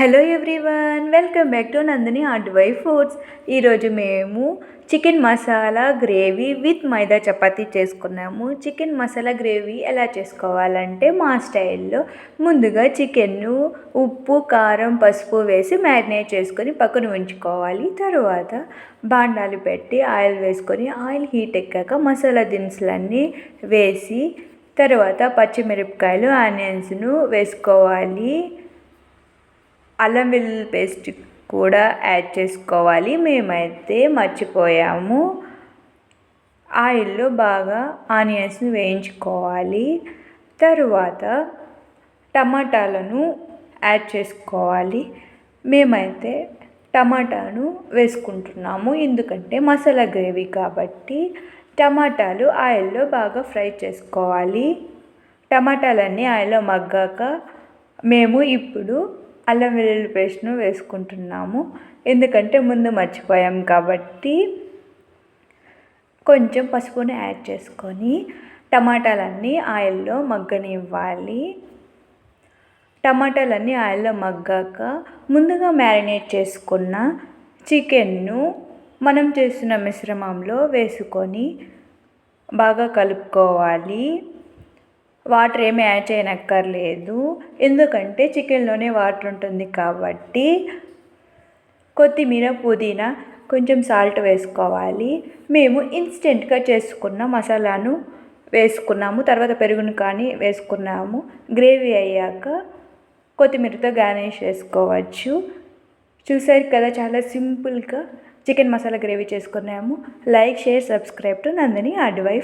Hello everyone, welcome back to Nandini ఆర్డవై foods. ఈరోజు మేము chicken masala gravy with maida chapati చేసుకున్నాము. చికెన్ మసాలా గ్రేవీ ఎలా చేసుకోవాలంటే మా స్టైల్లో ముందుగా చికెన్ను ఉప్పు, కారం, పసుపు వేసి మ్యారినేట్ చేసుకొని పక్కన ఉంచుకోవాలి. తర్వాత బాండాలు పెట్టి ఆయిల్ వేసుకొని ఆయిల్ హీట్ ఎక్కాక మసాలా దినుసులన్నీ వేసి తర్వాత పచ్చిమిరపకాయలు, ఆనియన్స్ను వేసుకోవాలి. అల్లం వెల్లుల్లి పేస్ట్ కూడా యాడ్ చేసుకోవాలి. మేమైతే మర్చిపోయాము. ఆయిల్లో బాగా ఆనియన్స్ని వేయించుకోవాలి. తరువాత టమాటాలను యాడ్ చేసుకోవాలి. మేమైతే టమాటాను వేసుకుంటున్నాము, ఎందుకంటే మసాలా గ్రేవీ కాబట్టి. టమాటాలు ఆయిల్లో బాగా ఫ్రై చేసుకోవాలి. టమాటాలన్నీ ఆయిల్లో మగ్గాక మేము ఇప్పుడు అల్లం వెల్లుల్లి పేస్ట్ను వేసుకుంటున్నాము, ఎందుకంటే ముందు మర్చిపోయాం కాబట్టి. కొంచెం పసుపుని యాడ్ చేసుకొని టమాటాలన్నీ ఆయిల్లో మగ్గనివ్వాలి. టమాటాలన్నీ ఆయిల్లో మగ్గాక ముందుగా మ్యారినేట్ చేసుకున్న చికెన్ను మనం చేస్తున్న మిశ్రమంలో వేసుకొని బాగా కలుపుకోవాలి. వాటర్ ఏమి యాడ్ చేయనక్కర్లేదు, ఎందుకంటే చికెన్లోనే వాటర్ ఉంటుంది కాబట్టి. కొత్తిమీర, పుదీనా, కొంచెం సాల్ట్ వేసుకోవాలి. మేము ఇన్స్టెంట్గా చేసుకున్న మసాలాను వేసుకున్నాము. తర్వాత పెరుగును కానీ వేసుకున్నాము. గ్రేవీ అయ్యాక కొత్తిమీరతో గార్నిష్ చేసుకోవచ్చు. చూసారు కదా, చాలా సింపుల్గా చికెన్ మసాలా గ్రేవీ చేసుకున్నాము. Like, share, subscribe to Nandini ఆర్డవై.